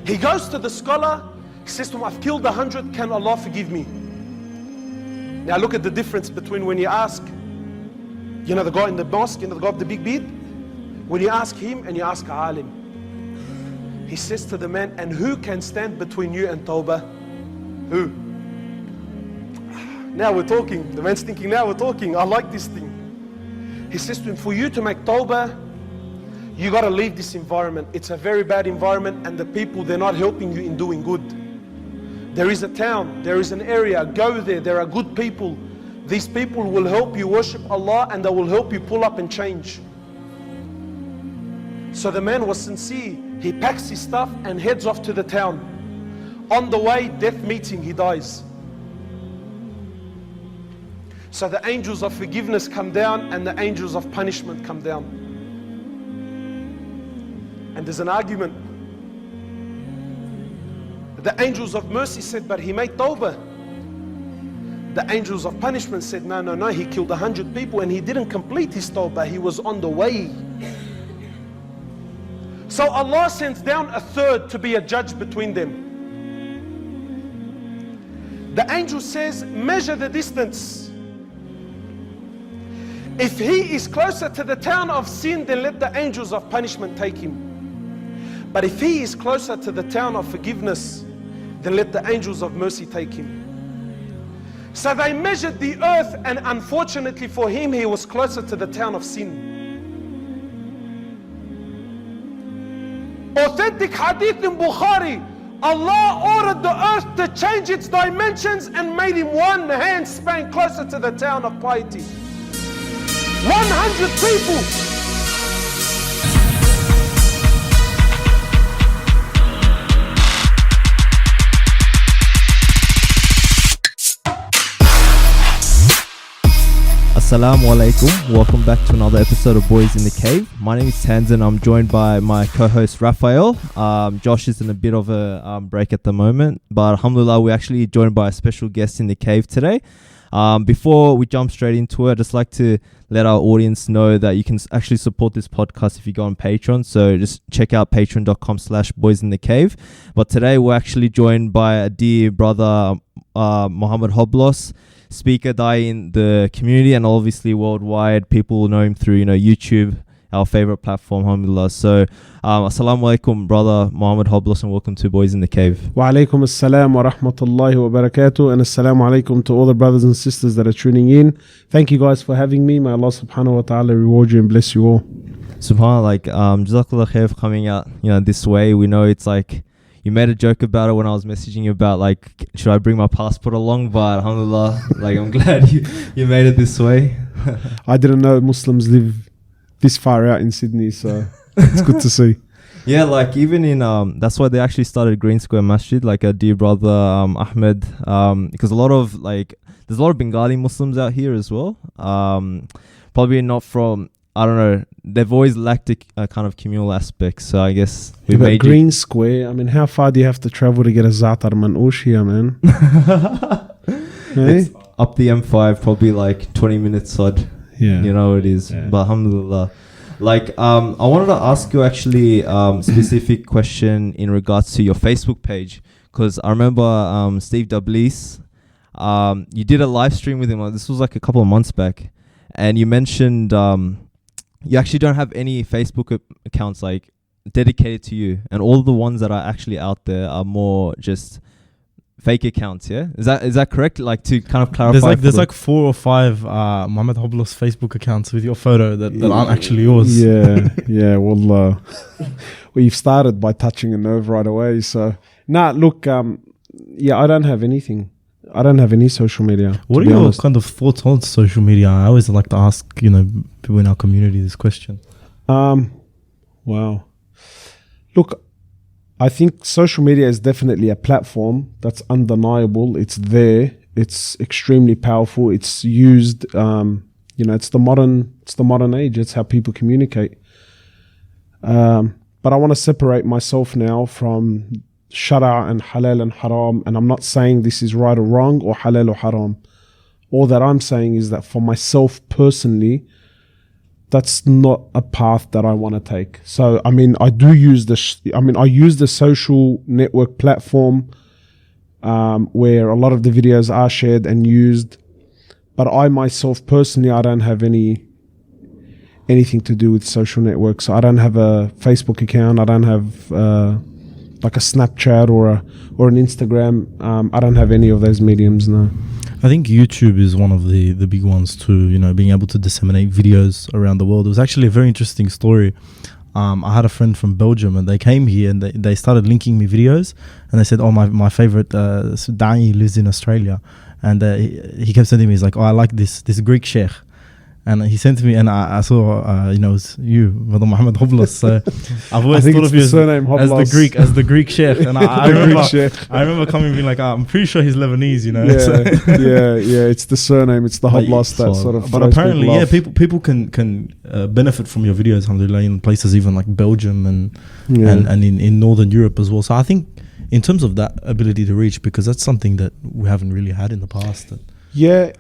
He goes to the scholar, he says to him, I've killed 100, can Allah forgive me? Now look at the difference between when you ask, you know, the guy in the mosque, you know, the guy with the big beard, when you ask him and you ask a alim. He says to the man, and who can stand between you and tawbah? Who? Now we're talking. The man's thinking, now we're talking. I like this thing. He says to him, for you to make tawbah, you got to leave this environment. It's a very bad environment, and the people, they're not helping you in doing good. There is a town, there is an area, go there, there are good people. These people will help you worship Allah, and they will help you pull up and change. So the man was sincere. He packs his stuff and heads off to the town. On the way, death meets him, he dies. So the angels of forgiveness come down and the angels of punishment come down. And there's an argument. The angels of mercy said, but he made tawbah. The angels of punishment said, no, he killed 100 people and he didn't complete his tawbah, he was on the way. So Allah sends down a third to be a judge between them. The angel says, measure the distance. If he is closer to the town of sin, then let the angels of punishment take him. But if he is closer to the town of forgiveness, then let the angels of mercy take him. So they measured the earth, and unfortunately for him, he was closer to the town of sin. Authentic hadith in Bukhari, Allah ordered the earth to change its dimensions and made him one hand span closer to the town of piety. 100 people. Assalamu alaikum. Welcome back to another episode of Boys in the Cave. My name is Tanzim. I'm joined by my co-host Rafael. Josh is in a bit of a break at the moment, but alhamdulillah, we're actually joined by a special guest in the cave today. Before we jump straight into it, I'd just like to let our audience know that you can actually support this podcast if you go on Patreon. So just check out patreon.com/boysinthecave. But today we're actually joined by a dear brother, Mohamed Hoblos, speaker, daee in the community and obviously worldwide. People know him through, YouTube, our favorite platform, alhamdulillah. So, assalamu alaikum, brother Mohamed Hoblos, and welcome to Boys in the Cave. Wa alaikum assalam wa rahmatullahi wa barakatuh, and assalamu alaikum to all the brothers and sisters that are tuning in. Thank you guys for having me. May Allah subhanahu wa ta'ala reward you and bless you all. Subhanallah, jazakallah khair for coming out, this way. We know it's like, you made a joke about it when I was messaging you about should I bring my passport along? But alhamdulillah, I'm glad you made it this way. I didn't know Muslims live this far out in Sydney, so it's good to see. Yeah, even in that's why they actually started Green Square Masjid, like a dear brother Ahmed, because there's a lot of Bengali Muslims out here as well. Probably not from, I don't know, they've always lacked a kind of communal aspect, so I guess we made Green Square. I mean, how far do you have to travel to get a Zaatar Manoush here, man? It's up the M5, probably 20 minutes odd. Yeah. It is. Yeah. But alhamdulillah. I wanted to ask you actually specific question in regards to your Facebook page, because I remember Steve Dablis, you did a live stream with him. This was a couple of months back, and you mentioned you actually don't have any Facebook accounts dedicated to you, and all the ones that are actually out there are more just fake accounts. Yeah, is that correct? To kind of clarify, there's 4 or 5 Mohamed Hoblos Facebook accounts with your photo that aren't actually yours. Yeah. Well, you've started by touching a nerve right away. So look, I don't have anything. I don't have any social media. What are your kind of thoughts on social media? I always like to ask people in our community this question. Wow. Look, I think social media is definitely a platform that's undeniable. It's there. It's extremely powerful. It's used. It's the modern age. It's how people communicate. But I want to separate myself now from shara and halal and haram. And I'm not saying this is right or wrong or halal or haram. All that I'm saying is that for myself personally, that's not a path that I want to take. So, I mean, I do use I use the social network platform where a lot of the videos are shared and used. But I myself personally, I don't have anything to do with social networks. So I don't have a Facebook account. I don't have like a Snapchat or an Instagram. I don't have any of those mediums, no. I think YouTube is one of the big ones too, you know, being able to disseminate videos around the world. It was actually a very interesting story. I had a friend from Belgium and they came here and they started linking me videos and they said, oh, my favorite daee lives in Australia. And he kept sending me, he's like, oh, I like this Greek sheikh. And he sent me, and I saw, you know, it's you, Brother Mohamed Hoblos. So I've always thought of you as the Greek sheikh. And I remember coming and being like, I'm pretty sure he's Lebanese, you know. Yeah, it's the surname, it's the Hoblos that sort of. But apparently, yeah, people can benefit from your videos, alhamdulillah, in places even like Belgium and in Northern Europe as well. So I think in terms of that ability to reach, because that's something that we haven't really had in the past. Yeah,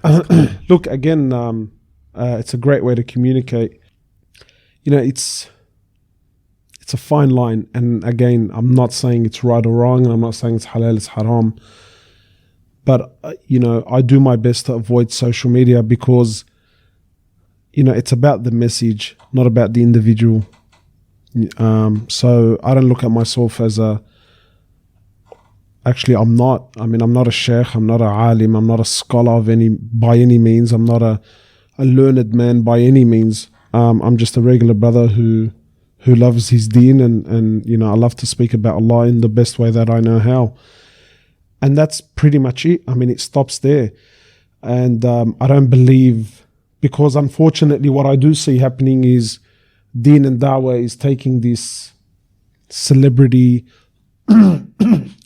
look, again, it's a great way to communicate. You know, it's a fine line. And again, I'm not saying it's right or wrong, and I'm not saying it's halal, it's haram. But, you know, I do my best to avoid social media because, you know, it's about the message, not about the individual. So I don't look at myself as actually, I'm not a sheikh, I'm not a alim, I'm not a scholar by any means. I'm not a learned man by any means. I'm just a regular brother who loves his deen and you know, I love to speak about Allah in the best way that I know how. And that's pretty much it. I mean, it stops there. And I don't believe, because unfortunately what I do see happening is deen and dawah is taking this celebrity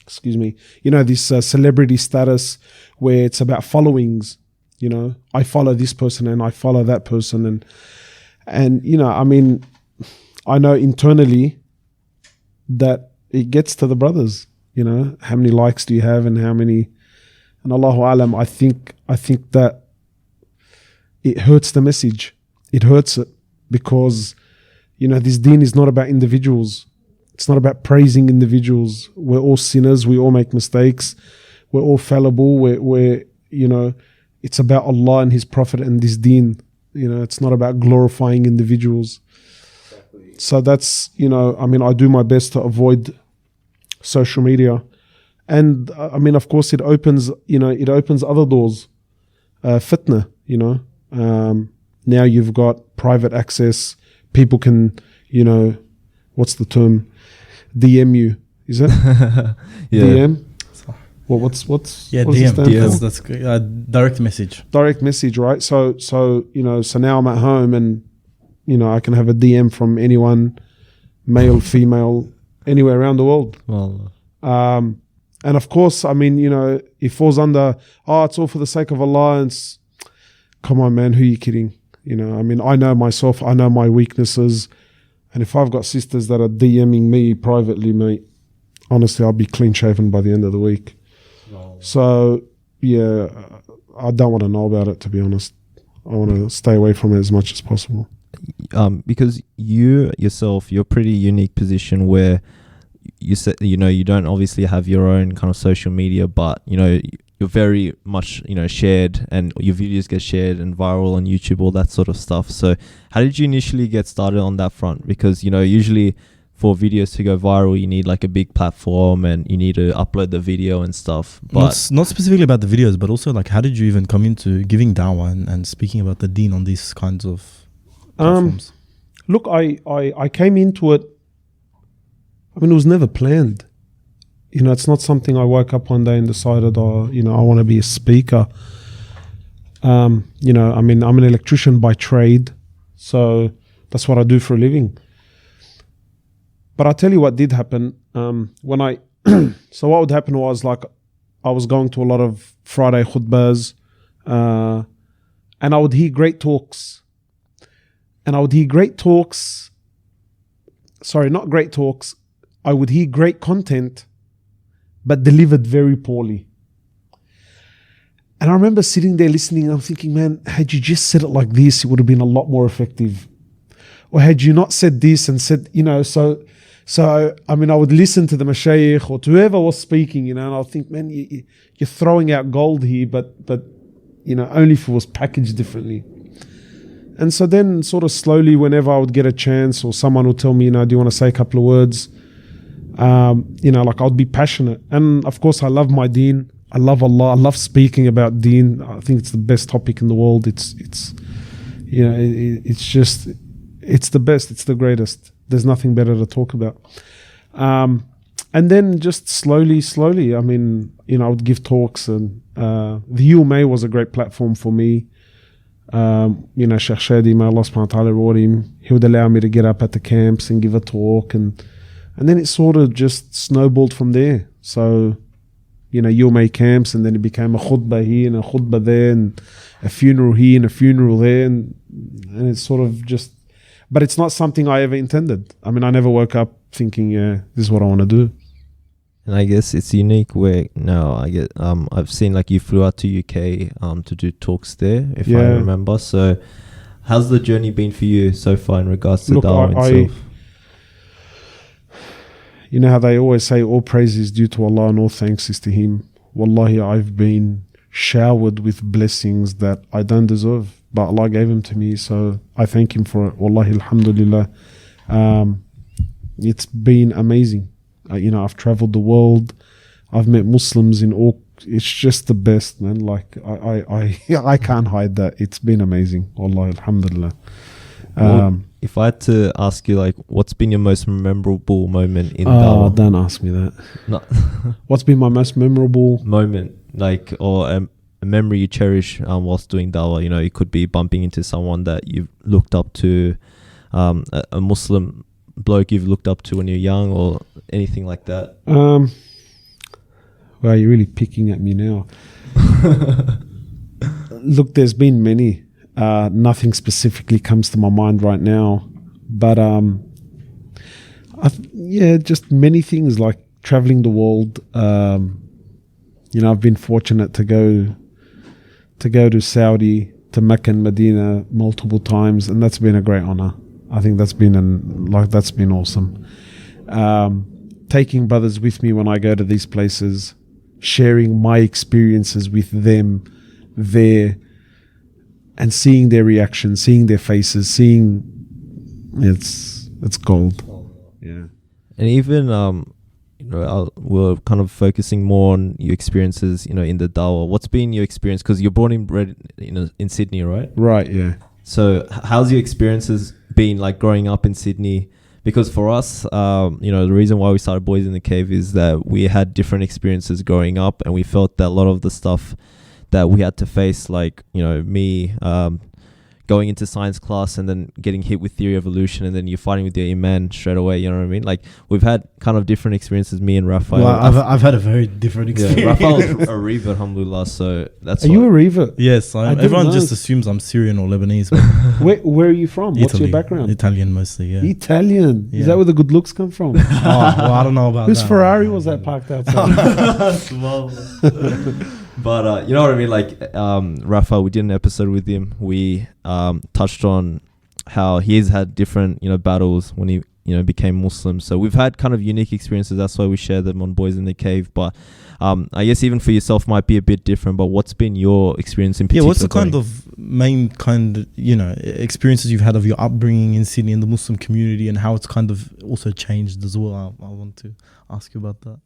excuse me, you know, this celebrity status where it's about followings. You know, I follow this person and I follow that person. And you know, I mean, I know internally that it gets to the brothers, you know, how many likes do you have and how many, and Allahu Alam, I think that it hurts the message. It hurts it because, you know, this deen is not about individuals. It's not about praising individuals. We're all sinners. We all make mistakes. We're all fallible. We're you know, it's about Allah and His Prophet and this deen. You know, it's not about glorifying individuals. Exactly. So that's, you know, I mean, I do my best to avoid social media. And I mean, of course, it opens other doors. Fitna, you know. Now you've got private access. People can, you know, what's the term? DM you. Is it? Yeah. DM? Well, what's DM? That's direct message. Direct message, right? So you know, so now I'm at home and, you know, I can have a DM from anyone, male, female, anywhere around the world. Well, and of course, I mean, you know, it falls under, it's all for the sake of Allah. And come on, man, who are you kidding? You know, I mean, I know myself, I know my weaknesses. And if I've got sisters that are DMing me privately, mate, honestly, I'll be clean shaven by the end of the week. No. So, yeah, I don't want to know about it, to be honest. I want to stay away from it as much as possible. Because you yourself, you're pretty unique position where you said, you know, you don't obviously have your own kind of social media, but, you know, you're very much, you know, shared and your videos get shared and viral on YouTube, all that sort of stuff. So how did you initially get started on that front? Because, you know, usually for videos to go viral, you need like a big platform and you need to upload the video and stuff. But not specifically about the videos, but also like, how did you even come into giving dawah and speaking about the deen on these kinds of platforms? Look, I came into it, I mean, it was never planned. You know, it's not something I woke up one day and decided, you know, I want to be a speaker. You know, I mean, I'm an electrician by trade, so that's what I do for a living. But I'll tell you what did happen. So what would happen was, like, I was going to a lot of Friday khutbahs, and I would hear great talks. And I would hear great talks. Sorry, not great talks. I would hear great content, but delivered very poorly. And I remember sitting there listening, and I'm thinking, man, had you just said it like this, it would have been a lot more effective. or had you not said this and said, so I mean, I would listen to the mashayikh or to whoever was speaking, and I'll think, man, you're throwing out gold here, but only if it was packaged differently. And so then sort of slowly, whenever I would get a chance or someone would tell me, do you want to say a couple of words? Like I'd be passionate. And of course, I love my deen. I love Allah. I love speaking about deen. I think it's the best topic in the world. It's the best. It's the greatest. There's nothing better to talk about. And then just slowly, I mean, I would give talks, and the UMA was a great platform for me. Sheikh Shadi, may Allah subhanahu wa ta'ala reward him, he would allow me to get up at the camps and give a talk, and then it sort of just snowballed from there. So, UMA camps, and then it became a khutbah here and a khutbah there, and a funeral here and a funeral there, and it's sort of just, but it's not something I ever intended. I mean, I never woke up thinking, this is what I want to do. And I guess it's unique where now I've seen like you flew out to UK to do talks there, if I remember. So how's the journey been for you so far in regards to Dawah itself? You know how they always say all praise is due to Allah and all thanks is to Him. Wallahi, I've been showered with blessings that I don't deserve, but Allah gave them to me, so I thank Him for it. Wallahi, alhamdulillah. It's been amazing. I've traveled the world. I've met Muslims in all. It's just the best, man. Like I can't hide that. It's been amazing. Wallahi, alhamdulillah. If I had to ask you, like, what's been your most memorable moment in Dawah? Don't ask me that. No. What's been my most memorable moment, like, or a memory you cherish whilst doing Dawah? It could be bumping into someone that you've looked up to, a Muslim bloke you've looked up to when you're young, or anything like that. Well, you're really picking at me now. Look, there's been many. Nothing specifically comes to my mind right now, but just many things, like traveling the world. I've been fortunate to go to Saudi, to Mecca and Medina multiple times, and that's been a great honor. I think that's been awesome. Taking brothers with me when I go to these places, sharing my experiences with them there, and seeing their reactions, seeing their faces, it's gold. Yeah. And even we're kind of focusing more on your experiences, in the Dawah. What's been your experience? Because you're born and bred in Sydney, right? Right. Yeah. So how's your experiences been, like, growing up in Sydney? Because for us, the reason why we started Boys in the Cave is that we had different experiences growing up, and we felt that a lot of the stuff that we had to face, like, me going into science class and then getting hit with theory of evolution, and then you're fighting with your iman straight away, you know what I mean? Like, we've had kind of different experiences, me and Rafael. Well, I've had a very different experience. Yeah, Rafael's a revert, alhamdulillah, so that's... Are you a revert? Yes, everyone just assumes I'm Syrian or Lebanese. Where are you from? What's your background? Italian mostly, yeah. Italian? Yeah. Is that where the good looks come from? Well, I don't know about Whose that. Ferrari was that parked outside? But you know what I mean, like, Rafael, we did an episode with him. We touched on how he's had different battles when he became Muslim. So we've had kind of unique experiences. That's why we share them on Boys in the Cave. But I guess even for yourself might be a bit different. But what's been your experience in particular? Yeah, what's the main experiences you've had of your upbringing in Sydney and the Muslim community, and how it's kind of also changed as well? I want to ask you about that.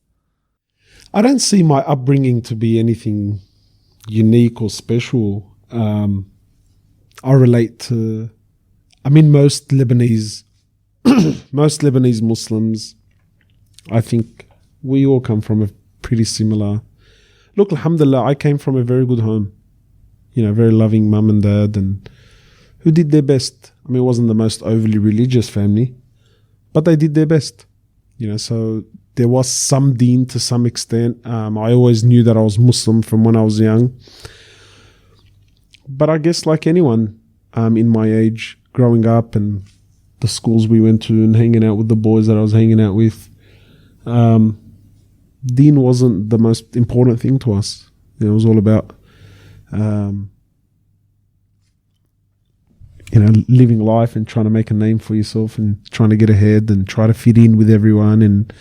I don't see my upbringing to be anything unique or special. I relate to, most Lebanese Muslims, I think we all come from a pretty similar. Look, alhamdulillah, I came from a very good home. Very loving mum and dad, and who did their best. It wasn't the most overly religious family, but they did their best. So there was some deen to some extent. I always knew that I was Muslim from when I was young. But I guess like anyone in my age, growing up and the schools we went to and hanging out with the boys that I was hanging out with, deen wasn't the most important thing to us. living life and trying to make a name for yourself and trying to get ahead and try to fit in with everyone. And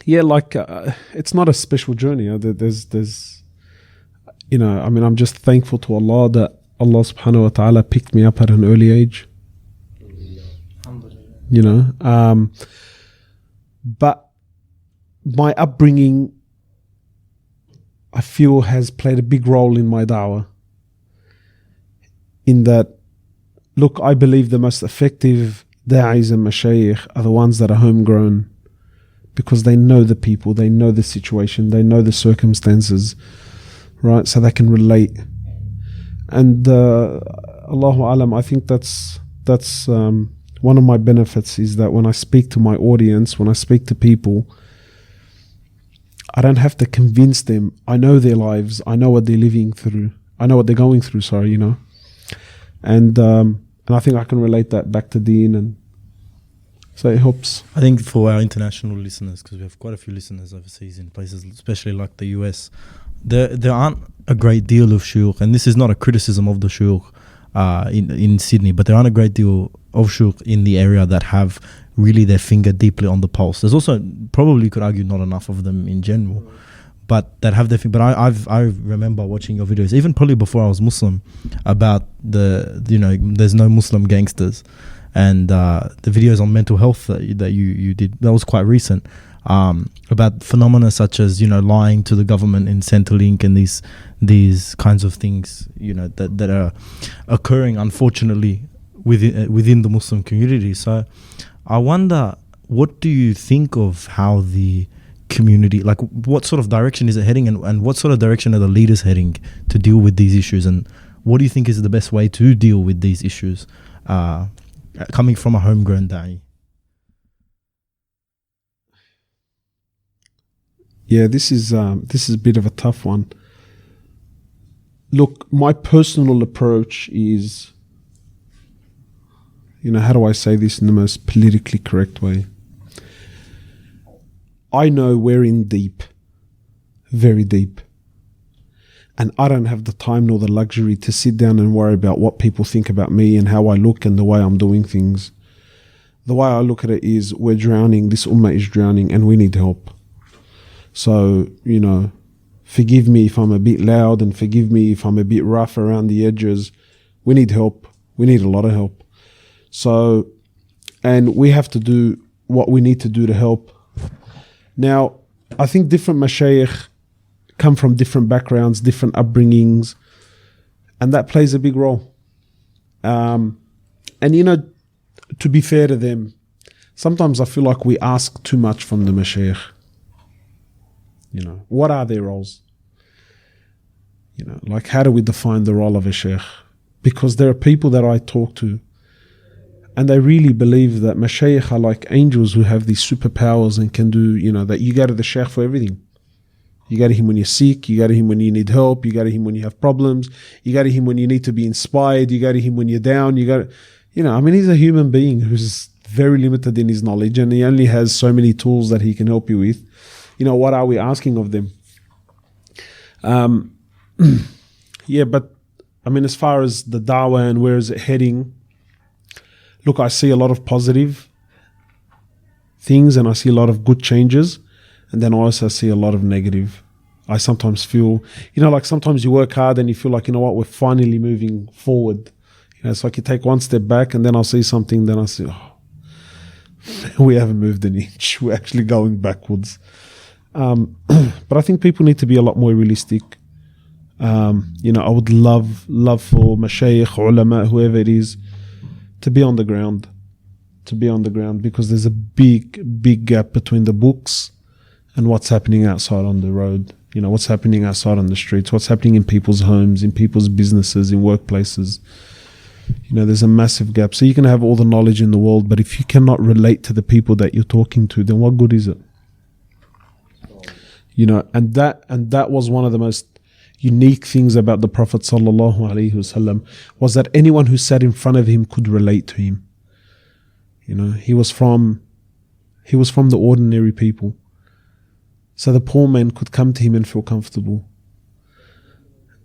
yeah, like it's not a special journey. There's I'm just thankful to Allah that Allah subhanahu wa ta'ala picked me up at an early age. But my upbringing, I feel, has played a big role in my da'wah. In that, look, I believe the most effective da'is and mashayikh are the ones that are homegrown, because they know the people, they know the situation, they know the circumstances, right? So they can relate. And Allahu Alam, I think that's one of my benefits, is that when I speak to my audience, when I speak to people, I don't have to convince them. I know their lives. I know what they're living through. I know what they're going through, And I think I can relate that back to Deen, and so it helps. I think for our international listeners, because we have quite a few listeners overseas in places, especially like the US, there aren't a great deal of shuyukh, and this is not a criticism of the shuyukh in Sydney, but there aren't a great deal of shuyukh in the area that have really their finger deeply on the pulse. There's also, probably you could argue, not enough of them in general, but that have their finger. But I remember watching your videos, even probably before I was Muslim, about there's no Muslim gangsters, and the videos on mental health that you did, that was quite recent, about phenomena such as lying to the government in Centrelink and these kinds of things that are occurring, unfortunately, within the Muslim community. So I wonder, what do you think of how the community, like what sort of direction is it heading, and what sort of direction are the leaders heading to deal with these issues, and what do you think is the best way to deal with these issues coming from a homegrown da'i? Yeah, this is a bit of a tough one. Look, my personal approach is, how do I say this in the most politically correct way? I know we're in deep, very deep. And I don't have the time nor the luxury to sit down and worry about what people think about me and how I look and the way I'm doing things. The way I look at it is, we're drowning, this ummah is drowning, and we need help. So, forgive me if I'm a bit loud, and forgive me if I'm a bit rough around the edges. We need help. We need a lot of help. So, and we have to do what we need to do to help. Now, I think different mashayikh come from different backgrounds, different upbringings, and that plays a big role. And to be fair to them, sometimes I feel like we ask too much from the mashayikh. What are their roles? Like, how do we define the role of a sheikh? Because there are people that I talk to, and they really believe that mashayikh are like angels who have these superpowers and can do, that you go to the sheikh for everything. You go to him when you're sick, you go to him when you need help, you go to him when you have problems, you go to him when you need to be inspired, you go to him when you're down, he's a human being who's very limited in his knowledge, and he only has so many tools that he can help you with. What are we asking of them? Yeah, but as far as the da'wah and where is it heading, look, I see a lot of positive things, and I see a lot of good changes, and then I also see a lot of negative. I sometimes feel, like sometimes you work hard and you feel like, we're finally moving forward. It's like you take one step back, and then I'll see something, then I see, we haven't moved an inch. We're actually going backwards. But I think people need to be a lot more realistic. I would love for mashayikh, ulama, whoever it is, to be on the ground, because there's a big gap between the books and what's happening outside on the road. What's happening outside on the streets, what's happening in people's homes, in people's businesses, in workplaces. There's a massive gap. So you can have all the knowledge in the world, but if you cannot relate to the people that you're talking to, then what good is it? And that was one of the most unique things about the Prophet ﷺ, was that anyone who sat in front of him could relate to him. He was from the ordinary people. So the poor man could come to him and feel comfortable.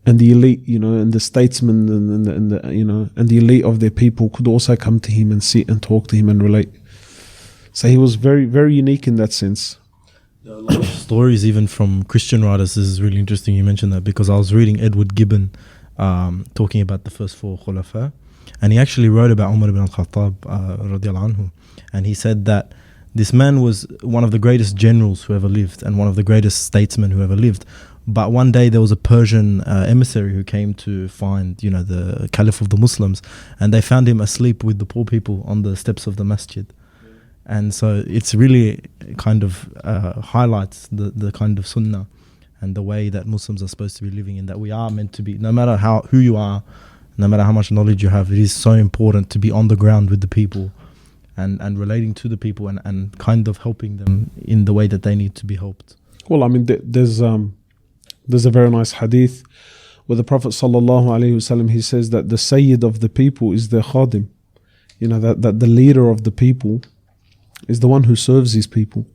and the elite, and the statesmen and the elite of their people could also come to him and sit and talk to him and relate. So he was very, very unique in that sense. Stories even from Christian writers. This is really interesting you mentioned that, because I was reading Edward Gibbon talking about the first four Khulafa, and he actually wrote about Umar ibn al-Khattab radiallahu anhu, and he said that this man was one of the greatest generals who ever lived and one of the greatest statesmen who ever lived. But one day there was a Persian emissary who came to find, the Caliph of the Muslims, and they found him asleep with the poor people on the steps of the masjid. And so it's really kind of highlights the kind of sunnah and the way that Muslims are supposed to be living, in that we are meant to be, no matter who you are, no matter how much knowledge you have, it is so important to be on the ground with the people and relating to the people and kind of helping them in the way that they need to be helped. Well, I mean, there's a very nice hadith where the Prophet ﷺ, he says that the Sayyid of the people is their khadim. That the leader of the people is the one who serves these people.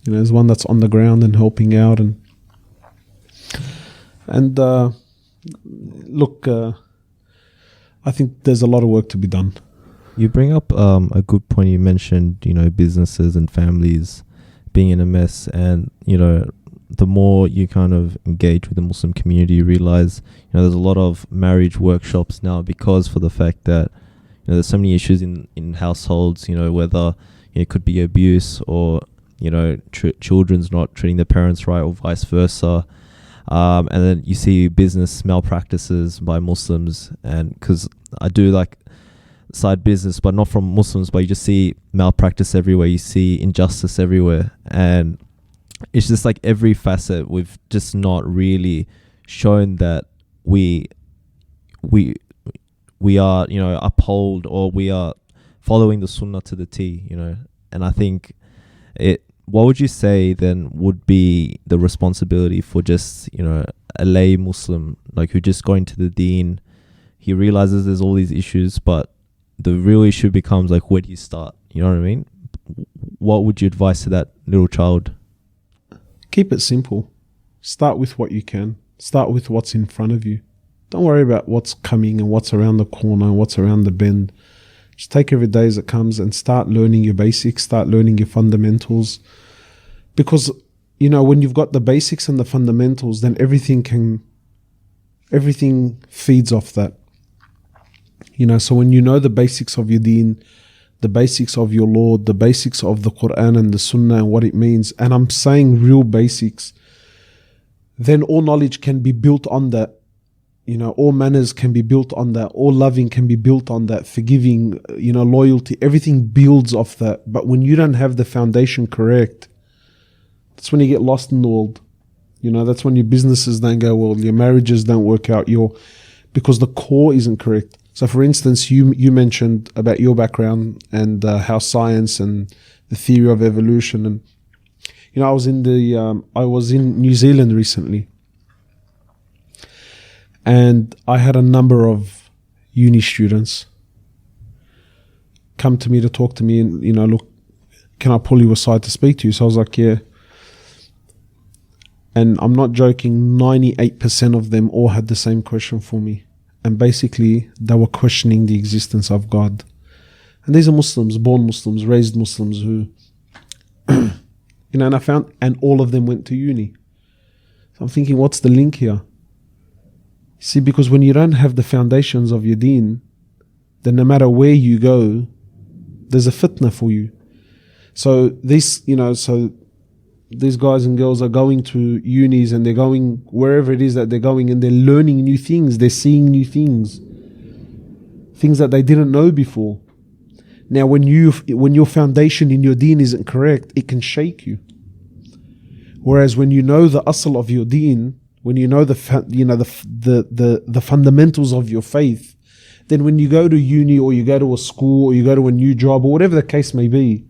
Is one that's on the ground and helping out. And look, I think there's a lot of work to be done. You bring up a good point. You mentioned, businesses and families being in a mess, and, the more you kind of engage with the Muslim community, you realize, there's a lot of marriage workshops now, because for the fact that, there's so many issues in households, whether it could be abuse or, children's not treating their parents right or vice versa. And then you see business malpractices by Muslims, and because I do like side business, but not from Muslims, but you just see malpractice everywhere. You see injustice everywhere, and it's just like every facet we've just not really shown that we are, uphold, or we are following the sunnah to the T, and I think what would you say then would be the responsibility for just, a lay Muslim, like who just going to the deen, he realizes there's all these issues, but the real issue becomes like, where do you start? You know what I mean? What would you advise to that little child? Keep it simple. Start with what you can. Start with what's in front of you. Don't worry about what's coming and what's around the corner and what's around the bend. Just take every day as it comes and start learning your basics, start learning your fundamentals. Because, when you've got the basics and the fundamentals, then everything feeds off that. So when you know the basics of your deen, the basics of your Lord, the basics of the Quran and the Sunnah and what it means, and I'm saying real basics, then all knowledge can be built on that. All manners can be built on that. All loving can be built on that. Forgiving, loyalty, everything builds off that. But when you don't have the foundation correct, that's when you get lost in the world. That's when your businesses don't go well, your marriages don't work out, because the core isn't correct. So for instance, you mentioned about your background and how science and the theory of evolution, and I was in New Zealand recently, and I had a number of uni students come to me to talk to me, and look, can I pull you aside to speak to you? So I was like, yeah. And I'm not joking, 98% of them all had the same question for me. And basically, they were questioning the existence of God. And these are Muslims, born Muslims, raised Muslims who, and I found, and all of them went to uni. So I'm thinking, what's the link here? See, because when you don't have the foundations of your deen, then no matter where you go, there's a fitna for you. So these guys and girls are going to unis, and they're going wherever it is that they're going, and they're learning new things, they're seeing new things that they didn't know before. Now when your foundation in your deen isn't correct, it can shake you. Whereas when you know the asl of your deen, when you know the fundamentals of your faith, then when you go to uni or you go to a school or you go to a new job or whatever the case may be,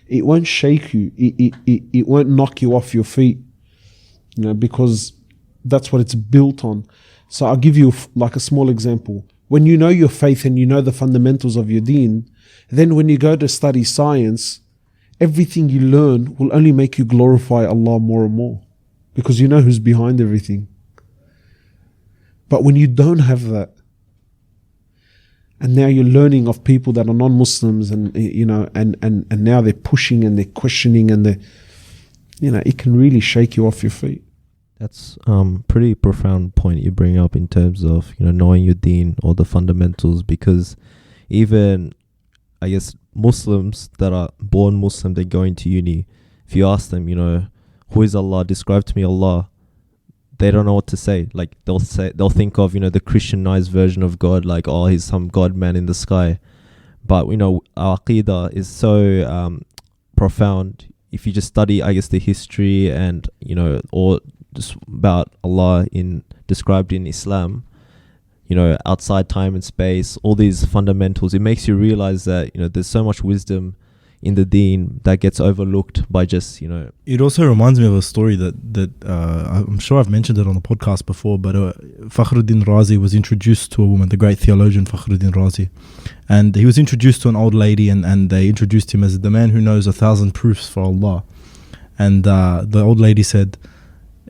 it won't shake you. It won't knock you off your feet, because that's what it's built on. So I'll give you like a small example. When you know your faith and you know the fundamentals of your deen, then when you go to study science, everything you learn will only make you glorify Allah more and more, because you know who's behind everything. But when you don't have that, and now you're learning of people that are non-Muslims, and and now they're pushing and they're questioning, and it can really shake you off your feet. That's pretty profound point you bring up in terms of knowing your deen or the fundamentals, because even I guess Muslims that are born Muslim, they go into uni. If you ask them, who is Allah? Describe to me Allah. They don't know what to say. Like they'll think of the Christianized version of God, like, oh, he's some God man in the sky. But our Aqidah is so profound. If you just study, I guess, the history and or just about Allah described in Islam, outside time and space, all these fundamentals, it makes you realize that there's so much wisdom in the deen that gets overlooked by just It also reminds me of a story that I'm sure I've mentioned it on the podcast before, but Fakhruddin Razi was introduced to a woman, the great theologian Fakhruddin Razi, and he was introduced to an old lady, and they introduced him as the man who knows 1,000 proofs for Allah. And the old lady said,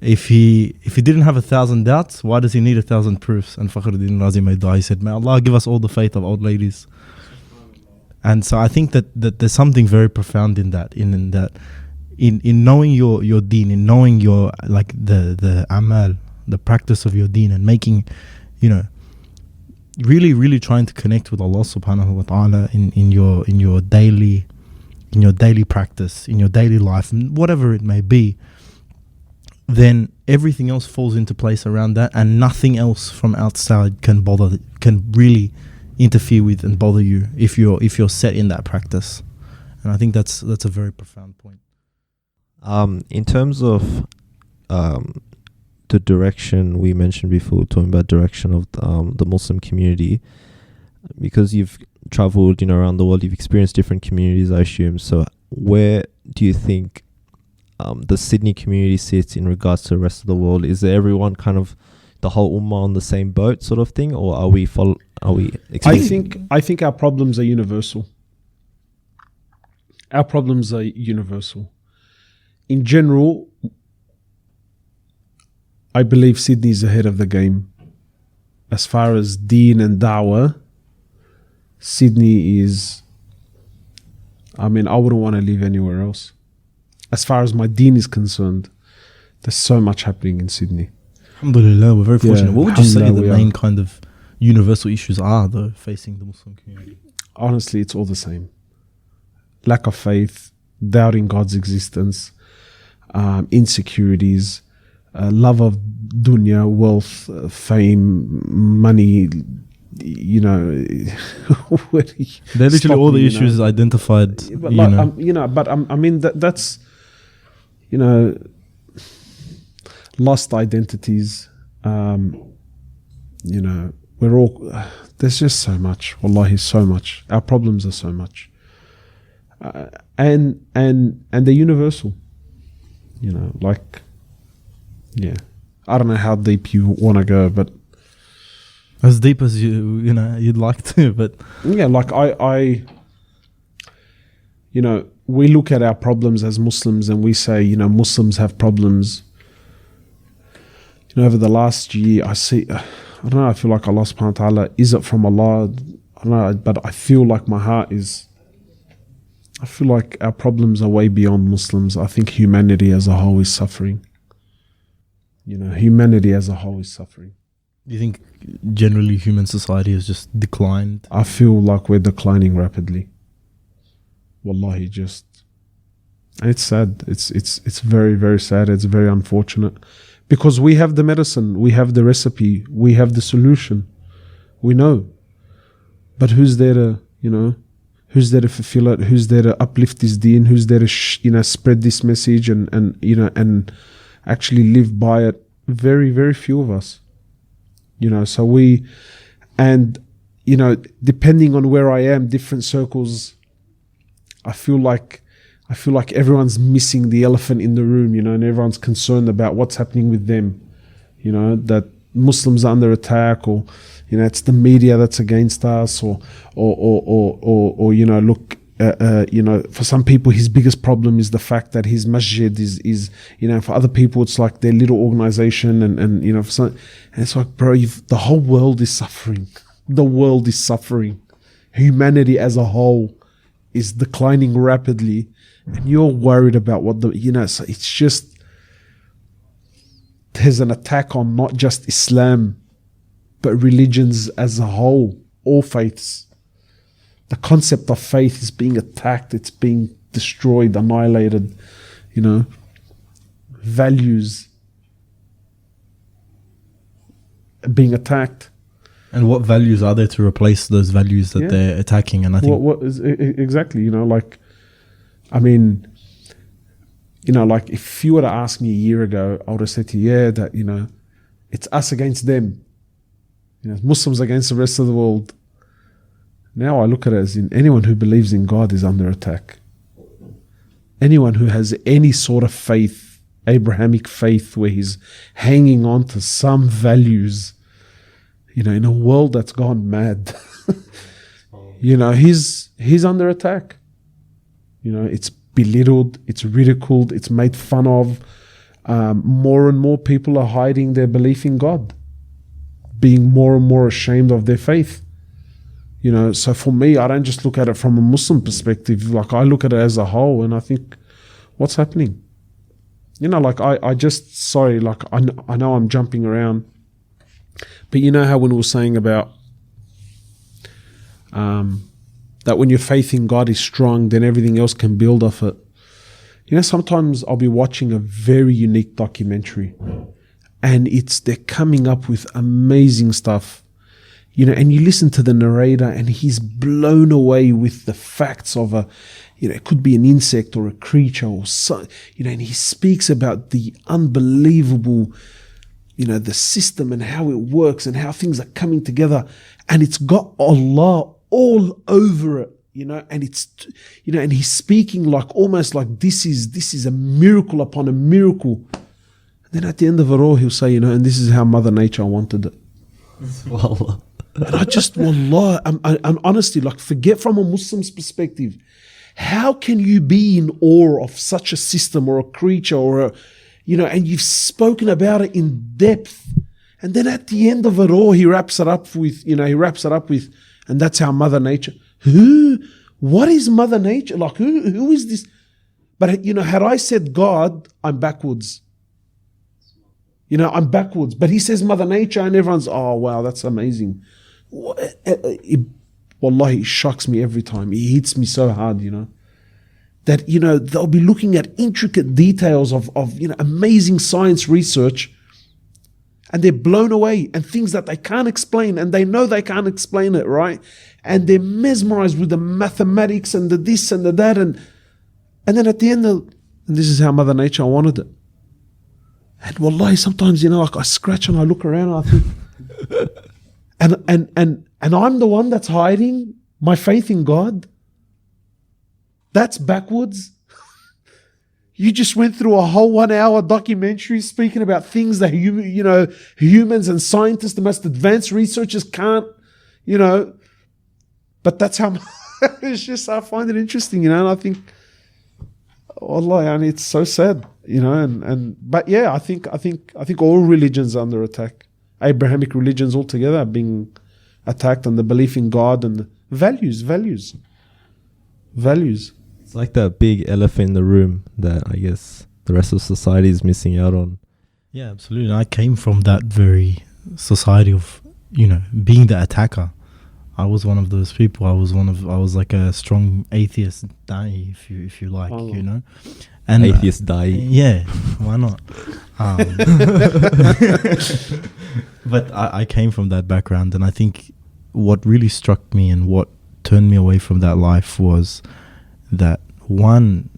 if he didn't have 1,000 doubts, why does he need 1,000 proofs? And Fakhruddin Razi made dua. He said, may Allah give us all the faith of old ladies. And so I think that there's something very profound in that, in knowing your deen, in knowing your the amal, the practice of your deen, and making, really, really trying to connect with Allah subhanahu wa ta'ala in your daily practice, in your daily life, whatever it may be. Then everything else falls into place around that, and nothing else from outside can really interfere with and bother you if you're set in that practice. And I think that's a very profound point. In terms of the direction we mentioned before, talking about direction of the Muslim community, because you've traveled around the world, you've experienced different communities, I assume. So where do you think the Sydney community sits in regards to the rest of the world? Is there everyone kind of the whole ummah on the same boat sort of thing, or are we I think our problems are universal. Our problems are universal. In general, I believe Sydney is ahead of the game. As far as deen and da'wah, Sydney is, I wouldn't want to live anywhere else. As far as my deen is concerned, there's so much happening in Sydney. Alhamdulillah, we're very fortunate. What would you say the Alhamdulillah, main kind of universal issues are, though, facing the Muslim community? Honestly, it's all the same. Lack of faith, doubting God's existence, insecurities, love of dunya, wealth, fame, money, they're literally all the issues identified. But that's lost identities. We're all, there's just so much. Wallahi, so much. Our problems are so much, and they're universal. I don't know how deep you want to go, but as deep as you'd like to, but we look at our problems as Muslims and we say, Muslims have problems. Over the last year, I don't know, I feel like Allah subhanahu wa ta'ala, is it from Allah? I don't know, but I feel like my heart is, I feel like our problems are way beyond Muslims. I think humanity as a whole is suffering. Humanity as a whole is suffering. Do you think generally human society has just declined? I feel like we're declining rapidly. Wallahi, and it's sad. It's very, very sad. It's very unfortunate. Because we have the medicine, we have the recipe, we have the solution. We know. But who's there to, who's there to fulfill it? Who's there to uplift this deen? Who's there to, spread this message and actually live by it? Very, very few of us. So depending on where I am, different circles, I feel like everyone's missing the elephant in the room, and everyone's concerned about what's happening with them, that Muslims are under attack, or it's the media that's against us, or look, For some people, his biggest problem is the fact that his masjid is for other people, it's like their little organization, and for some, and it's like, bro, the whole world is suffering. The world is suffering. Humanity as a whole is declining rapidly, and you're worried about what so it's just, there's an attack on not just Islam, but religions as a whole, all faiths. The concept of faith is being attacked, it's being destroyed, annihilated, values being attacked. And what values are there to replace those values that they're attacking? And I think what is exactly, like if you were to ask me a year ago, I would have said to you, that it's us against them, Muslims against the rest of the world. Now I look at it as anyone who believes in God is under attack. Anyone who has any sort of faith, Abrahamic faith, where he's hanging on to some values, in a world that's gone mad, he's under attack. It's belittled, it's ridiculed, it's made fun of. More and more people are hiding their belief in God, being more and more ashamed of their faith. So for me, I don't just look at it from a Muslim perspective. Like, I look at it as a whole, and I think, what's happening? I know I'm jumping around, but how when we were saying about that when your faith in God is strong, then everything else can build off it. Sometimes I'll be watching a very unique documentary, and they're coming up with amazing stuff. And you listen to the narrator, and he's blown away with the facts of it could be an insect or a creature or so, and he speaks about the unbelievable, the system and how it works and how things are coming together, and it's got Allah all over it, and it's, and he's speaking like almost like this is a miracle upon a miracle. And then at the end of it all, he'll say, and this is how Mother Nature wanted it. Wallah. And I just, wallah, I'm honestly, like, forget from a Muslim's perspective. How can you be in awe of such a system or a creature or and you've spoken about it in depth. And then at the end of it all, he wraps it up with, and that's how Mother Nature. What is Mother Nature? Like, who is this? But, had I said God, I'm backwards. I'm backwards. But he says Mother Nature, and everyone's, oh, wow, that's amazing. Wallahi, it shocks me every time. It hits me so hard, that, they'll be looking at intricate details of amazing science research, and they're blown away, and things that they can't explain, and they know they can't explain it, right? And they're mesmerized with the mathematics and the this and the that, and then at the end, and this is how Mother Nature wanted it. And wallahi, sometimes, like, I scratch and I look around and I think, and I'm the one that's hiding my faith in God. That's backwards. You just went through a whole 1 hour documentary speaking about things that humans and scientists, the most advanced researchers can't, but that's how it's just, I find it interesting, and I think, Allah, and it's so sad, but yeah, I think all religions are under attack. Abrahamic religions altogether are being attacked, and the belief in God and the values. It's like that big elephant in the room that I guess the rest of society is missing out on. Yeah, absolutely. I came from that very society of, being the attacker. I was one of those people. I was like a strong atheist daee, if you like, And atheist daee. Yeah, why not? But I came from that background, and I think what really struck me and what turned me away from that life was that, one,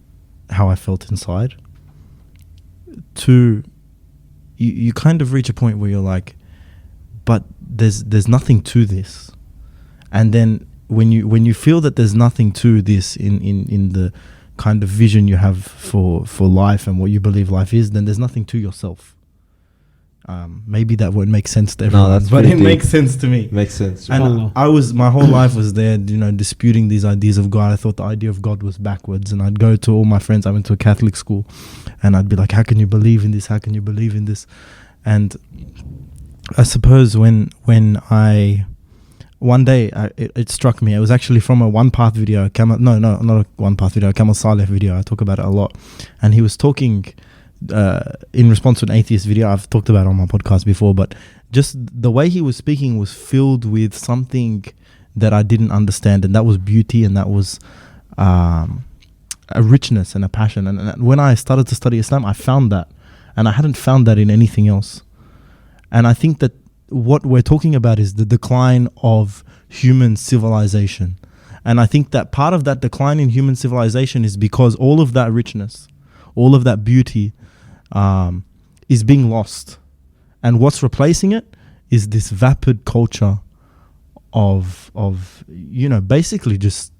how I felt inside. Two, you kind of reach a point where you're like, but there's nothing to this. And then when you feel that there's nothing to this in the kind of vision you have for life and what you believe life is, then there's nothing to yourself. Maybe that won't make sense to everyone, that's but pretty it deep. makes sense to me. Makes sense. And my whole life was there, disputing these ideas of God. I thought the idea of God was backwards, and I'd go to all my friends. I went to a Catholic school, and I'd be like, "How can you believe in this? How can you believe in this?" And I suppose when I one day it struck me. It was actually from a One Path video. Not a One Path video. A Kamal Saleh video. I talk about it a lot, and he was talking. In response to an atheist video I've talked about on my podcast before, but just the way he was speaking was filled with something that I didn't understand, and that was beauty, and that was a richness and a passion. And when I started to study Islam, I found that, and I hadn't found that in anything else. And I think that what we're talking about is the decline of human civilization, and I think that part of that decline in human civilization is because all of that richness, all of that beauty is being lost, and what's replacing it is this vapid culture of basically just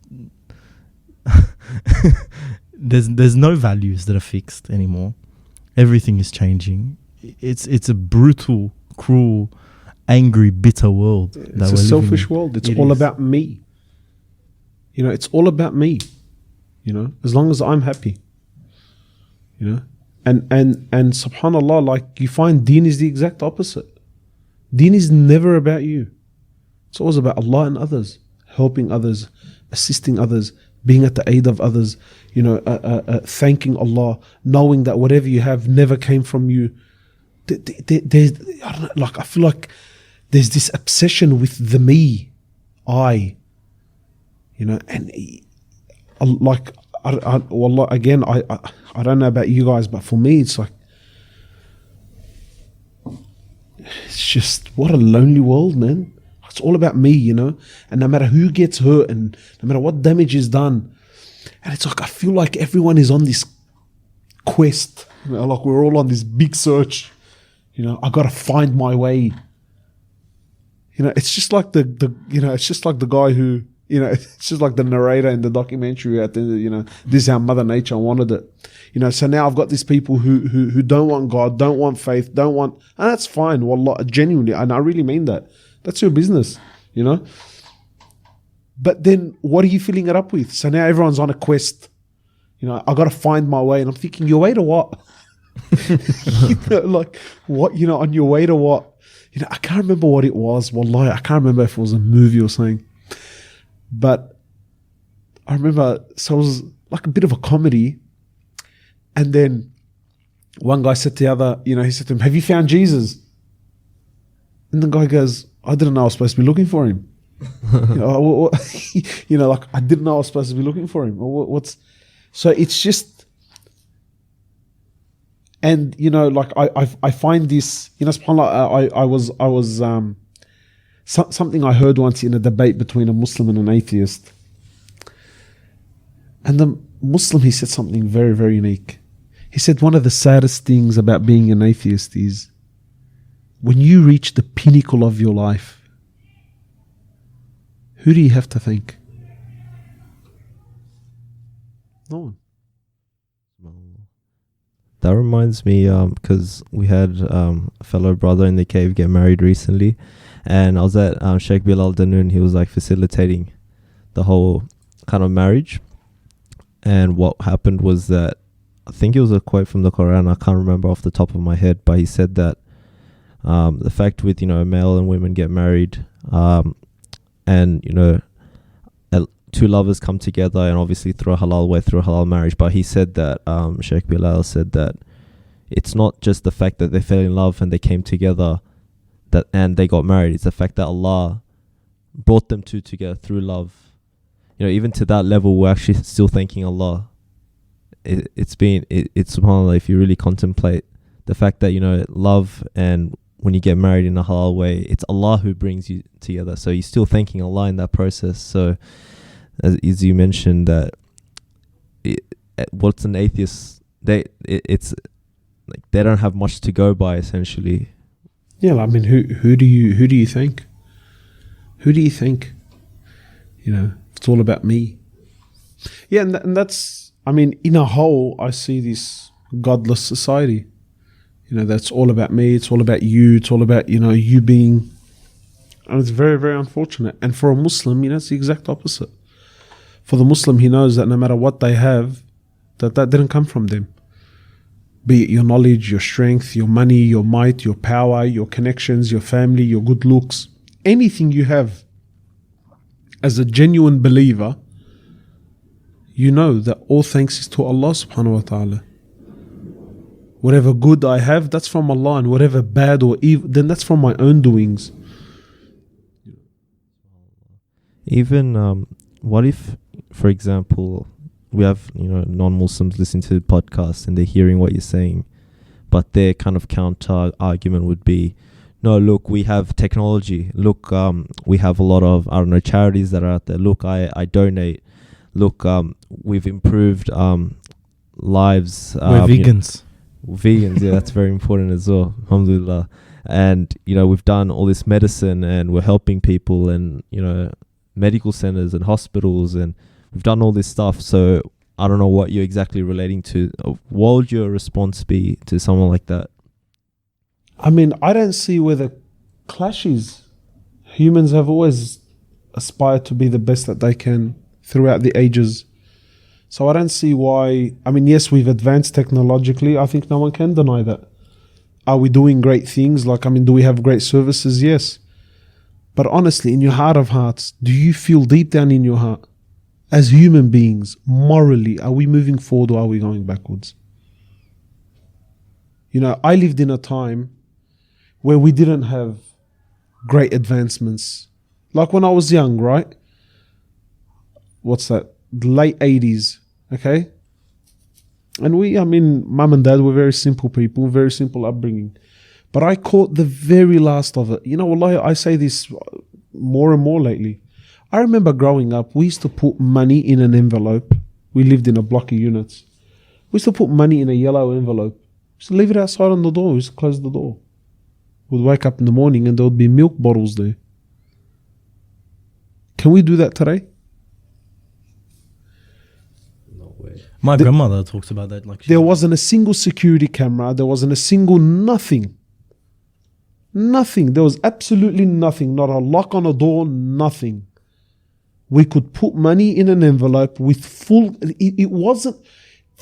there's no values that are fixed anymore. Everything is changing. It's a brutal, cruel, angry, bitter world. It's a selfish world. It's all about me. It's all about me. As long as I'm happy. And subhanallah, like, you find deen is the exact opposite. Deen is never about you. It's always about Allah and others, helping others, assisting others, being at the aid of others, thanking Allah, knowing that whatever you have never came from you. There's, I don't know, I feel like there's this obsession with the me, I, and like, Wallah, again, I don't know about you guys, but for me, it's like, it's just, what a lonely world, man. It's all about me, and no matter who gets hurt and no matter what damage is done. And it's like, I feel like everyone is on this quest, like we're all on this big search, I got to find my way. It's just like it's just like the guy who, it's just like the narrator in the documentary at the, this is how Mother Nature wanted it. So now I've got these people who don't want God, don't want faith, and that's fine. Wallah, genuinely, and I really mean that. That's your business, But then what are you filling it up with? So now everyone's on a quest. I got to find my way, and I'm thinking, your way to what? Like what? On your way to what? I can't remember what it was. Wallahi, I can't remember if it was a movie or something. But I remember, so it was like a bit of a comedy. And then one guy said to the other, he said to him, "Have you found Jesus?" And the guy goes, "I didn't know I was supposed to be looking for him." Like, I didn't know I was supposed to be looking for him. So it's just, and like I find this, subhanAllah, I was something I heard once in a debate between a Muslim and an atheist. And the Muslim, he said something very, very unique. He said, one of the saddest things about being an atheist is when you reach the pinnacle of your life, who do you have to thank? No one. That reminds me, because we had a fellow brother in the cave get married recently, and I was at Sheikh Bilal Danoon. He was like facilitating the whole kind of marriage, and what happened was that, I think it was a quote from the Quran, I can't remember off the top of my head, but he said that the fact with, male and women get married, and two lovers come together, and obviously through a halal way, through a halal marriage. But he said that, Sheikh Bilal said that it's not just the fact that they fell in love and they came together and they got married. It's the fact that Allah brought them two together through love. Even to that level, we're actually still thanking Allah. It's subhanAllah, if you really contemplate the fact that, love, and when you get married in a halal way, it's Allah who brings you together. So you're still thanking Allah in that process. So as you mentioned, that what's an atheist? It's like they don't have much to go by, essentially. Yeah, I mean, who do you thank? Who do you think? It's all about me. Yeah, and that's, I mean, in a whole, I see this godless society. That's all about me. It's all about you. It's all about, you being. And it's very, very unfortunate. And for a Muslim, it's the exact opposite. For the Muslim, he knows that no matter what they have, that didn't come from them. Be it your knowledge, your strength, your money, your might, your power, your connections, your family, your good looks, anything you have. As a genuine believer, you know that all thanks is to Allah subhanahu wa ta'ala. Whatever good I have, that's from Allah, and whatever bad or evil, then that's from my own doings. Even what if, for example, we have non-Muslims listening to the podcast and they're hearing what you're saying, but their kind of counter argument would be, no, look, we have technology. Look, we have a lot of charities that are out there. Look, I donate. Look, we've improved lives. We're vegans. Vegans, yeah, that's very important as well. Alhamdulillah. And we've done all this medicine and we're helping people, and medical centers and hospitals, and we've done all this stuff. So I don't know what you're exactly relating to. What would your response be to someone like that? I mean, I don't see where the clash is. Humans have always aspired to be the best that they can throughout the ages. So I don't see why. I mean, yes, we've advanced technologically. I think no one can deny that. Are we doing great things? Do we have great services? Yes. But honestly, in your heart of hearts, do you feel deep down in your heart, as human beings, morally, are we moving forward or are we going backwards? I lived in a time where we didn't have great advancements. Like when I was young, right? What's that? The late 80s, okay? And mum and dad were very simple people, very simple upbringing. But I caught the very last of it. Wallahi, I say this more and more lately. I remember growing up, we used to put money in an envelope. We lived in a block of units. We used to put money in a yellow envelope. We used to leave it outside on the door. We used to close the door. We'd wake up in the morning and there would be milk bottles there. Can we do that today? No way. My grandmother talks about that. There wasn't a single security camera. There wasn't a single nothing. Nothing. There was absolutely nothing. Not a lock on a door, nothing. We could put money in an envelope with full... It wasn't...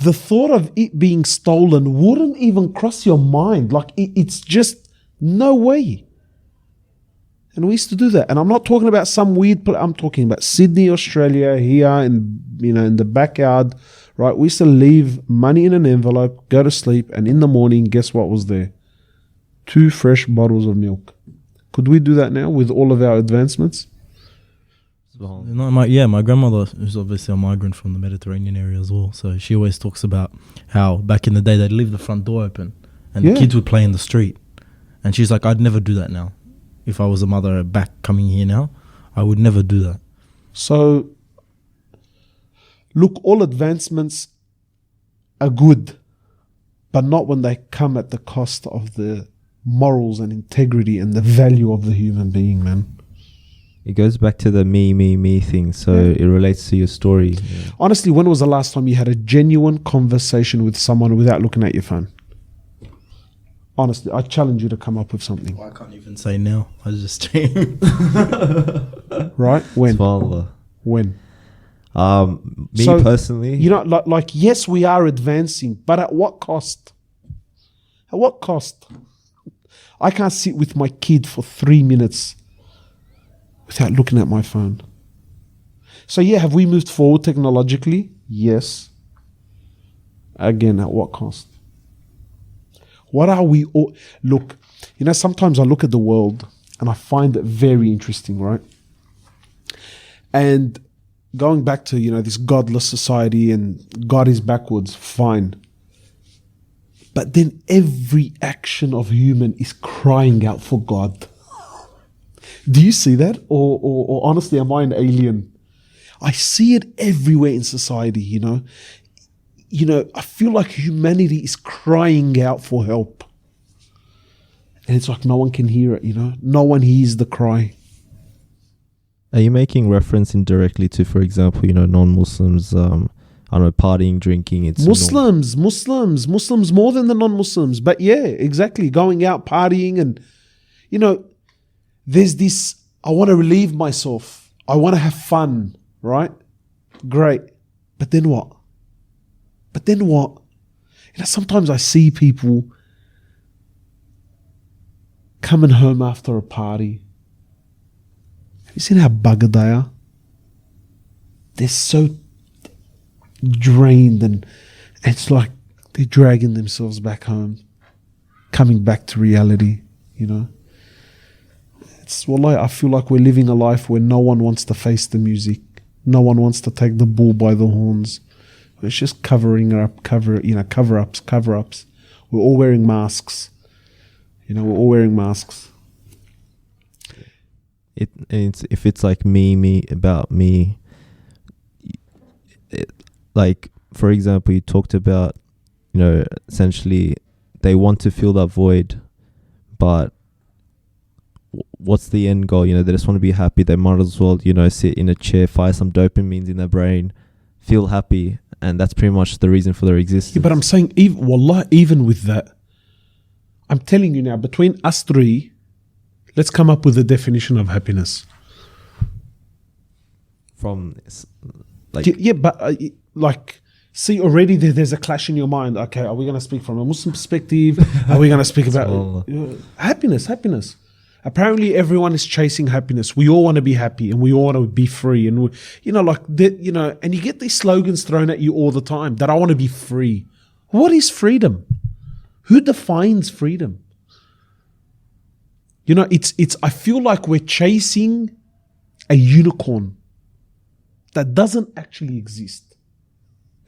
The thought of it being stolen wouldn't even cross your mind. It's just no way. And we used to do that. And I'm not talking about some weird... I'm talking about Sydney, Australia, here in the backyard, right? We used to leave money in an envelope, go to sleep, and in the morning, guess what was there? 2 fresh bottles of milk. Could we do that now with all of our advancements? My grandmother is obviously a migrant from the Mediterranean area as well. So she always talks about how back in the day they'd leave the front door open and the kids would play in the street. And she's like, I'd never do that now. If I was a mother back coming here now, I would never do that. So, look, all advancements are good, but not when they come at the cost of the morals and integrity and the value of the human being, man. It goes back to the me thing, so it relates to your story. Yeah. Honestly, when was the last time you had a genuine conversation with someone without looking at your phone? Honestly, I challenge you to come up with something. Well, I can't even say now. I just... Right? When? Subhanallah. When? Personally... Yes, we are advancing, but at what cost? At what cost? I can't sit with my kid for 3 minutes without looking at my phone. So have we moved forward technologically? Yes. Again, at what cost? What are we all... Look, sometimes I look at the world and I find it very interesting, right? And going back to, this godless society and God is backwards, fine. But then every action of human is crying out for God. Do you see that? Or honestly, am I an alien? I see it everywhere in society, I feel like humanity is crying out for help. And it's like no one can hear it, No one hears the cry. Are you making reference indirectly to, for example, non-Muslims I don't know, partying, drinking. It's Muslims more than the non-Muslims. But yeah, exactly. Going out, partying, and there's this, I want to relieve myself. I want to have fun, right? Great. But then what? Sometimes I see people coming home after a party. Have you seen how buggered they are? They're so drained, and it's like they're dragging themselves back home, coming back to reality, I feel like we're living a life where no one wants to face the music. No one wants to take the bull by the horns. It's just covering up, cover-ups. We're all wearing masks. We're all wearing masks. If it's like me, about me, like, for example, you talked about, essentially they want to fill that void, but what's the end goal? They just want to be happy. They might as well, sit in a chair, fire some dopamines in their brain, feel happy, and that's pretty much the reason for their existence. Yeah, but I'm saying, even with that, I'm telling you now, between us three, let's come up with a definition of happiness. See, already there's a clash in your mind. Okay, are we going to speak from a Muslim perspective? Are we going to speak about happiness? Apparently, everyone is chasing happiness. We all want to be happy, and we all want to be free. And and you get these slogans thrown at you all the time that I want to be free. What is freedom? Who defines freedom? It's. I feel like we're chasing a unicorn that doesn't actually exist.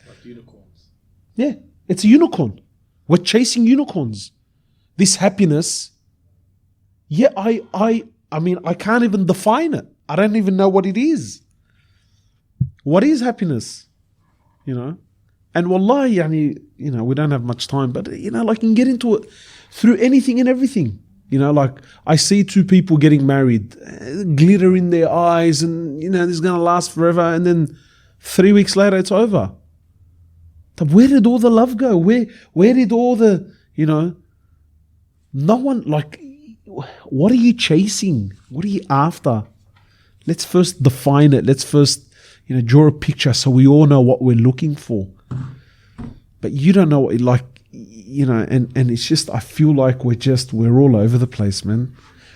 Like unicorns. Yeah, it's a unicorn. We're chasing unicorns. This happiness. Yeah, I mean, I can't even define it. I don't even know what it is. What is happiness? And wallahi, we don't have much time, but, you can get into it through anything and everything. Like I see two people getting married, glitter in their eyes, and, this is going to last forever. And then 3 weeks later, it's over. But where did all the love go? Where did all the, no one, like, what are you chasing? What are you after? Let's first define it. Let's first, draw a picture so we all know what we're looking for. But you don't know what, and it's just, I feel like we're all over the place, man.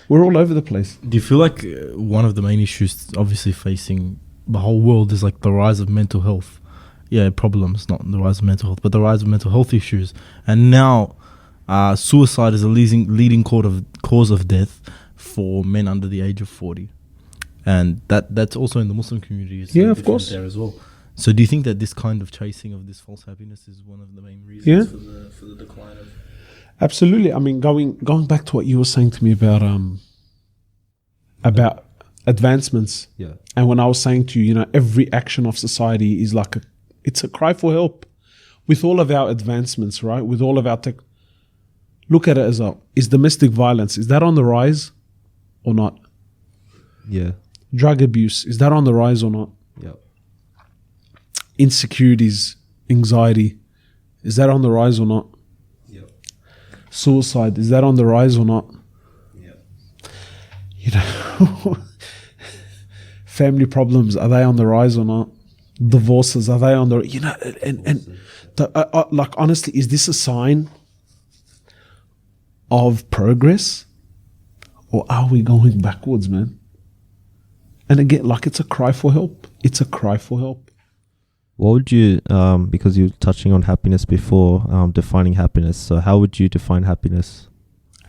We're all over the place. Do you feel like one of the main issues obviously facing the whole world is like the rise of mental health? Yeah, problems, not the rise of mental health, but the rise of mental health issues. And now suicide is a leading cause of death for men under the age of 40. And that's also in the Muslim community. It's of course. There as well. So do you think that this kind of chasing of this false happiness is one of the main reasons for the decline of... Absolutely. I mean, going back to what you were saying to me about advancements. Yeah. And when I was saying to you, every action of society is like it's a cry for help. With all of our advancements, right? With all of our tech, look at it as is domestic violence, is that on the rise or not? Yeah. Drug abuse, is that on the rise or not? Yeah. Insecurities, anxiety, is that on the rise or not? Yeah. Suicide, is that on the rise or not? Yeah. Family problems, are they on the rise or not? Divorces, are they on the, like, honestly, is this a sign of progress, or are we going backwards, man? And again, like, it's a cry for help. It's a cry for help. What would you, because you were touching on happiness before, defining happiness. So how would you define happiness?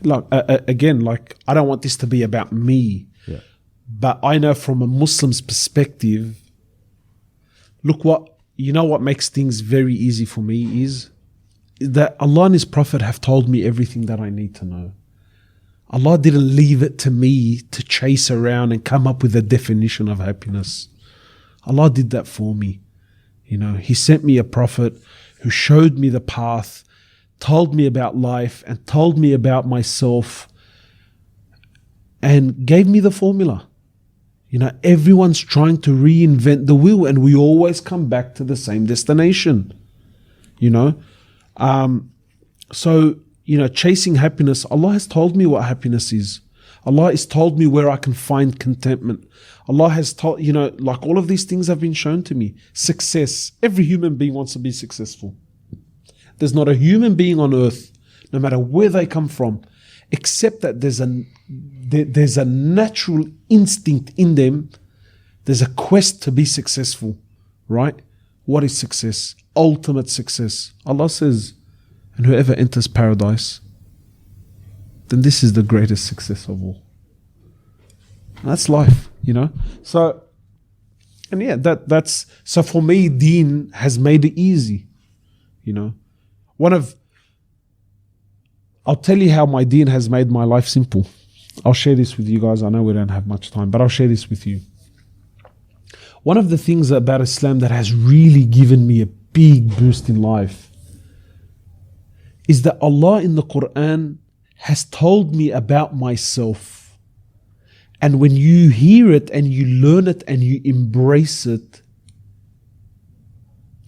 Like, again, like, I don't want this to be about me. Yeah. But I know from a Muslim's perspective, what makes things very easy for me is that Allah and His Prophet have told me everything that I need to know. Allah didn't leave it to me to chase around and come up with a definition of happiness. Allah did that for me. He sent me a prophet who showed me the path, told me about life and told me about myself, and gave me the formula. You know, everyone's trying to reinvent the wheel, and we always come back to the same destination. You know, so, you know, chasing happiness, Allah has told me what happiness is. Allah has told me where I can find contentment. Allah has told, you know, like all of these things have been shown to me. Success. Every human being wants to be successful. There's not a human being on earth, no matter where they come from, except that there's a natural instinct in them. There's a quest to be successful, right? What is success? Ultimate success. Allah says, and whoever enters paradise, then this is the greatest success of all. And that's life, you know. So, and yeah, that's so for me, Deen has made it easy, you know. I'll tell you how my Deen has made my life simple. I'll share this with you guys. I know we don't have much time, but I'll share this with you. One of the things about Islam that has really given me a big boost in life is that Allah in the Quran has told me about myself. And when you hear it and you learn it and you embrace it,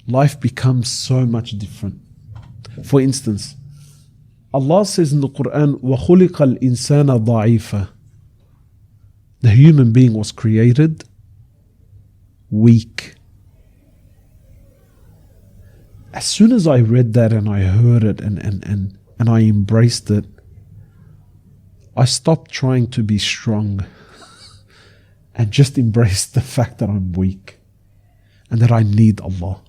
life becomes so much different. For instance, Allah says in the Quran, وَخُلِقَ الْإِنسَانَ ضَعِيفًا. The human being was created weak. As soon as I read that and I heard it and I embraced it, I stopped trying to be strong and just embraced the fact that I'm weak and that I need Allah.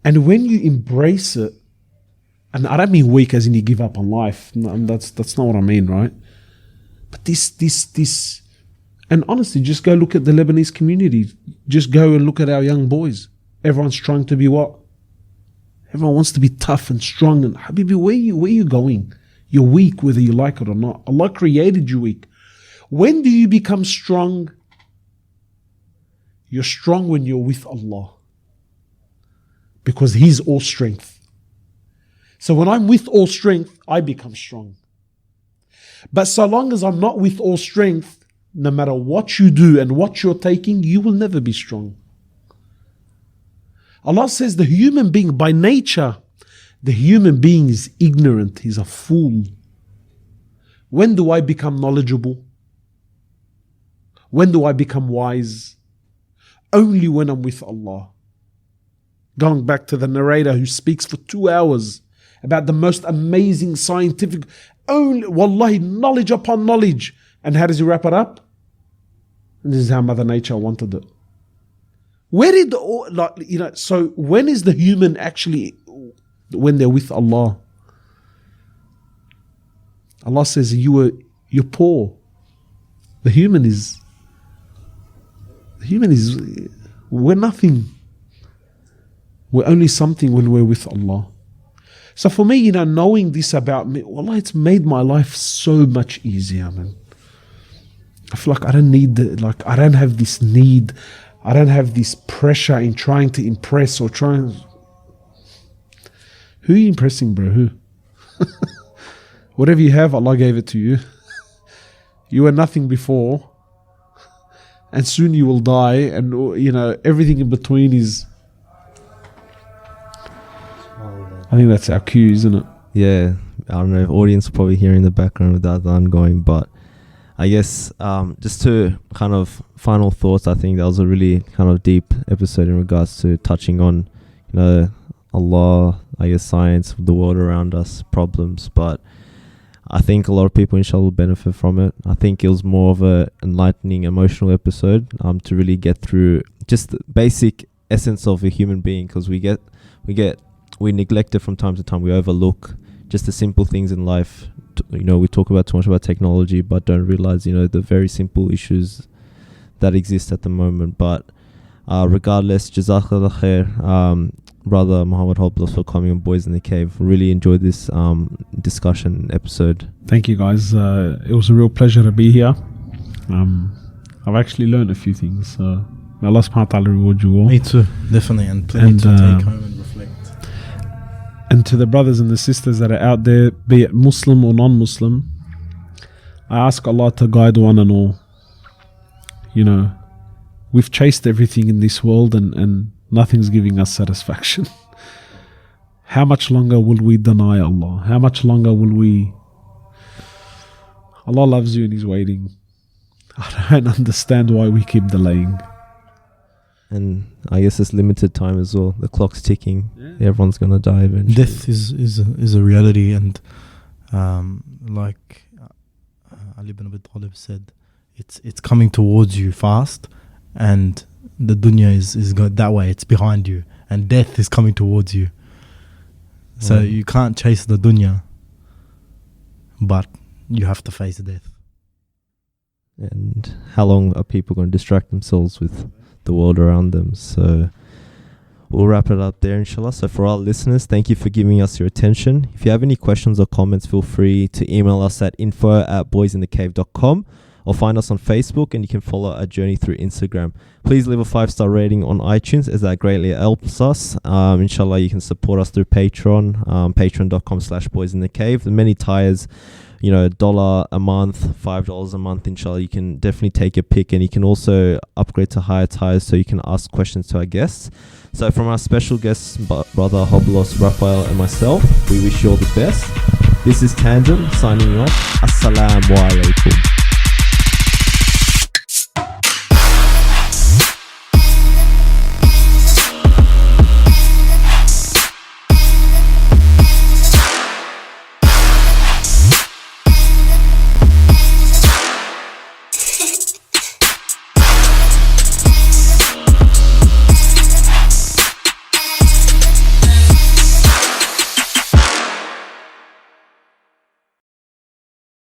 And when you embrace it, and I don't mean weak as in you give up on life, no, that's not what I mean, right? But this, and honestly, just go look at the Lebanese community. Just go and look at our young boys. Everyone's trying to be what? Everyone wants to be tough and strong. And Habibi, where are you going? You're weak whether you like it or not. Allah created you weak. When do you become strong? You're strong when you're with Allah, because He's all strength. So when I'm with all strength, I become strong. But so long as I'm not with all strength, no matter what you do and what you're taking, you will never be strong. Allah says the human being, by nature, the human being is ignorant. He's a fool. When do I become knowledgeable? When do I become wise? Only when I'm with Allah. Going back to the narrator who speaks for 2 hours about the most amazing scientific, only, wallahi, knowledge upon knowledge. And how does he wrap it up? This is how Mother Nature wanted it. Where did so when is the human actually, when they're with Allah? Allah says you're poor. The human is, we're nothing. We're only something when we're with Allah. So for me, knowing this about me, wallah, it's made my life so much easier, man. I feel like I don't need I don't have this need. I don't have this pressure in trying to impress or trying. Who are you impressing, bro? Who? Whatever you have, Allah gave it to you. You were nothing before, and soon you will die, and everything in between is. I think that's our cue, isn't it? Yeah, I don't know if audience are probably hearing the background with that ongoing, but I guess just to kind of final thoughts, I think that was a really kind of deep episode in regards to touching on, Allah, I guess science, the world around us, problems, but I think a lot of people inshallah will benefit from it. I think it was more of a enlightening, emotional episode to really get through just the basic essence of a human being, because we neglect it from time to time. We overlook just the simple things in life. We talk about too much about technology, but don't realize, the very simple issues that exist at the moment. But regardless, Jazakallah khair, brother Mohamed Hoblos, for coming on Boys in the Cave. Really enjoyed this discussion episode. Thank you, guys. It was a real pleasure to be here. I've actually learned a few things. May Allah subhanahu wa ta'ala reward you all. Me too, definitely, and plenty to take home and reflect. And to the brothers and the sisters that are out there, be it Muslim or non-Muslim, I ask Allah to guide one and all. You know, we've chased everything in this world and nothing's giving us satisfaction. How much longer will we deny Allah? How much longer will we... Allah loves you and He's waiting. I don't understand why we keep delaying. And I guess it's limited time as well. The clock's ticking. Yeah. Everyone's gonna die eventually. Death is a reality, and like Ali ibn Abi Talib said, it's coming towards you fast, and the dunya is going that way. It's behind you, and death is coming towards you. So you can't chase the dunya, but you have to face death. And how long are people going to distract themselves with the world around them? So we'll wrap it up there, inshallah. So for our listeners, thank you for giving us your attention. If you have any questions or comments, feel free to email us at info@boysinthecave.com or find us on Facebook, and you can follow our journey through Instagram. Please leave a 5-star rating on iTunes, as that greatly helps us. Inshallah, you can support us through Patreon, patreon.com/boysinthecave. There are many tiers, you know, $1 a month, $5 a month, inshallah. You can definitely take your pick, and you can also upgrade to higher tiers so you can ask questions to our guests. So from our special guests, Brother Hoblos, Rafael, and myself, we wish you all the best. This is Tanzim signing off. Assalamu alaikum.